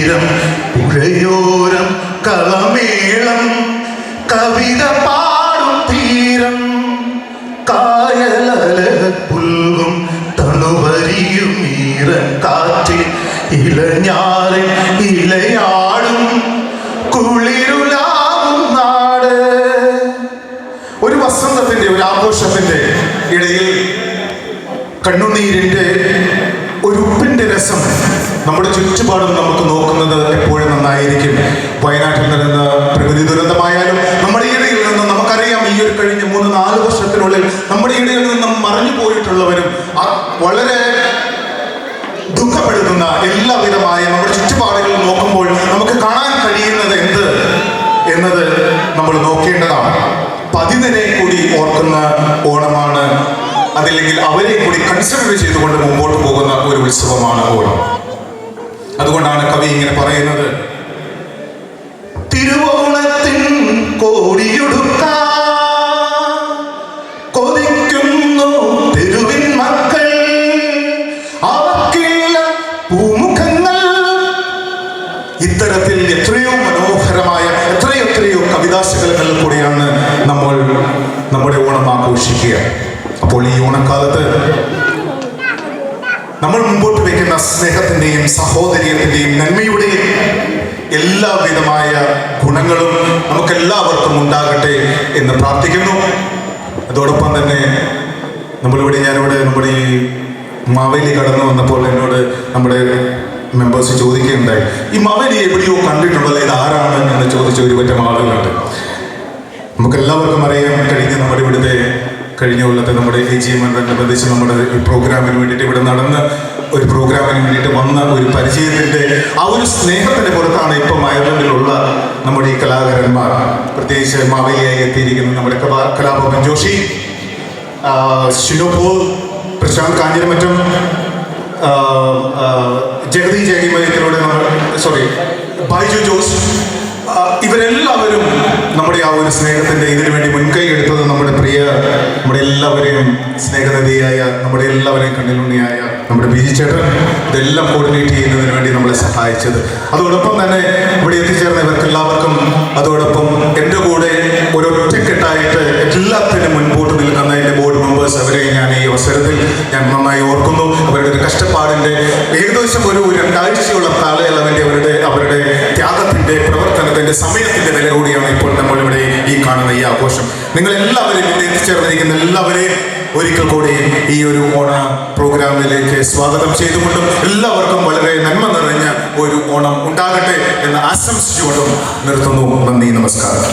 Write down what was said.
തീരം പുഴയോരം കളമേളം കവിത പാടും തീരം കായലലപുൽകും തണുവരിയും ഈറൻ കാറ്റിൽ ഇലഞ്ഞാറിൽ ഇലയാടും കുളിരുലാവും നാട്. ഒരു വസന്തത്തിന്റെ ഒരു ആഘോഷത്തിന്റെ ഇടയിൽ കണ്ണുനീരിന്റെ ഒരു ഉപ്പിന്റെ രസം നമ്മുടെ ചുറ്റുപാടും നമുക്ക് നോക്കുന്നത് എപ്പോഴും നന്നായിരിക്കും. വയനാട്ടിൽ നടന്ന പ്രകൃതി ദുരന്തമായാലും നമ്മുടെ ഇടയിൽ നിന്ന് നമുക്കറിയാം, ഈ ഒരു കഴിഞ്ഞ 3-4 വർഷത്തിനുള്ളിൽ നമ്മുടെ ഇടയിൽ നിന്നും മറഞ്ഞു പോയിട്ടുള്ളവരും വളരെ ദുഃഖപ്പെടുത്തുന്ന എല്ലാവിധമായ നമ്മുടെ ചുറ്റുപാടുകൾ നോക്കുമ്പോൾ നമുക്ക് കാണാൻ കഴിയുന്നത് എന്ത് എന്നത് നമ്മൾ നോക്കേണ്ടതാണ്. പതിതനെ കൂടി ഓർക്കുന്ന ഓണമാണ്, അതല്ലെങ്കിൽ അവരെ കൂടി കൺസിഡർ ചെയ്തുകൊണ്ട് മുമ്പോട്ട് പോകുന്ന ഒരു ഉത്സവമാണ് ഓണം. അതുകൊണ്ടാണ് കവി ഇങ്ങനെ പറയുന്നത്: തിരുവോണത്തിൻ കോടിയുടുക്കാൻ കൊതിക്കുന്നു തെരുവിൻ മക്കൾ, അവർക്കില്ല പൂമുഖങ്ങൾ. ഇത്തരത്തിൽ എത്രയോ മനോഹരമായ എത്രയോ കവിതാശകലങ്ങൾ കൂടിയാണ് നമ്മൾ നമ്മുടെ ഓണം ആഘോഷിക്കുക. അപ്പോൾ ഈ ഓണക്കാലത്ത് നമ്മൾ മുമ്പോട്ട് വയ്ക്കുന്ന സ്നേഹത്തിന്റെയും സഹോദര്യത്തിന്റെയും നന്മയുടെയും എല്ലാവിധമായ ഗുണങ്ങളും നമുക്കെല്ലാവർക്കും ഉണ്ടാകട്ടെ എന്ന് പ്രാർത്ഥിക്കുന്നു. അതോടൊപ്പം തന്നെ ഞാനിവിടെ നമ്മുടെ ഈ മാവേലി കടന്നു വന്നപ്പോൾ എന്നോട് നമ്മുടെ മെമ്പേഴ്സ് ചോദിക്കുകയുണ്ടായി, ഈ മാവേലി എവിടെയോ കണ്ടിട്ടുണ്ടല്ലോ, ഇത് ആരാണ് എന്ന് ചോദിച്ച ഒരു പറ്റം ആളുകളുണ്ട്. നമുക്കെല്ലാവർക്കും അറിയാം, കഴിഞ്ഞ കൊല്ലത്തെ നമ്മുടെ AGM-അനുബന്ധിച്ച് നമ്മുടെ ഈ പ്രോഗ്രാമിന് വേണ്ടിയിട്ട് ഇവിടെ നടന്ന ഒരു പ്രോഗ്രാമിന് വേണ്ടിയിട്ട് വന്ന ഒരു പരിചയത്തിൻ്റെ ആ ഒരു സ്നേഹത്തിൻ്റെ പുറത്താണ് ഇപ്പം അയർലൻഡിലുള്ള നമ്മുടെ ഈ കലാകാരന്മാർ, പ്രത്യേകിച്ച് മാവേലിയായി എത്തിയിരിക്കുന്ന നമ്മുടെ കലാഭവൻ ജോഷി, ഷിനോപോൾ, പ്രശാന്ത് കാഞ്ഞിരമറ്റം, ജഗതി ജഗിമയത്തിലൂടെ ബൈജു ജോസ്, ഇവരെല്ലാവരും നമ്മുടെ ആ ഒരു സ്നേഹത്തിൻ്റെ ഇതിനു വേണ്ടി മുൻകൈ എടുത്തത് നമ്മുടെ എല്ലാവരെയും സ്നേഹനിധിയായ നമ്മുടെ എല്ലാവരെയും കണ്ണിലുണ്ണിയായ നമ്മുടെ ബിജി ചേട്ടൻ ഇതെല്ലാം കോർഡിനേറ്റ് ചെയ്യുന്നതിന് വേണ്ടി നമ്മളെ സഹായിച്ചത്. അതോടൊപ്പം തന്നെ ഇവിടെ എത്തിച്ചേർന്ന ഇവർക്കെല്ലാവർക്കും, അതോടൊപ്പം എൻ്റെ കൂടെ ഒരൊറ്റക്കെട്ടായിട്ട് എല്ലാത്തിനും മുൻപോട്ട് നിൽക്കുന്ന എൻ്റെ ബോർഡ് മെമ്പേഴ്സ്, അവരെയും ഞാൻ ഈ അവസരത്തിൽ നന്നായി ഓർക്കുന്നു. അവരുടെ ഒരു കഷ്ടപ്പാടിൻ്റെ ഏകദേശം ഒരു 2 ആഴ്ചയോളം കാലയളവിൻ്റെ അവരുടെ ത്യാഗത്തിൻ്റെ പ്രവർത്തനത്തിൻ്റെ സമയത്തിൻ്റെ വില കൂടിയാണ് ഇപ്പോൾ നമ്മളിവിടെ ഈ കാണുന്ന ഈ ആഘോഷം. നിങ്ങളെല്ലാവരെയും ഇവിടെ എത്തിച്ചേർന്നിരിക്കുന്ന എല്ലാവരെയും ഒരിക്കൽ കൂടി ഈ ഒരു ഓണ പ്രോഗ്രാമിലേക്ക് സ്വാഗതം ചെയ്തുകൊണ്ടും എല്ലാവർക്കും വളരെ നന്മ നിറഞ്ഞ ഒരു ഓണം ഉണ്ടാകട്ടെ എന്ന് ആശംസിച്ചുകൊണ്ടും നിർത്തുന്നു. നന്ദി, നമസ്കാരം.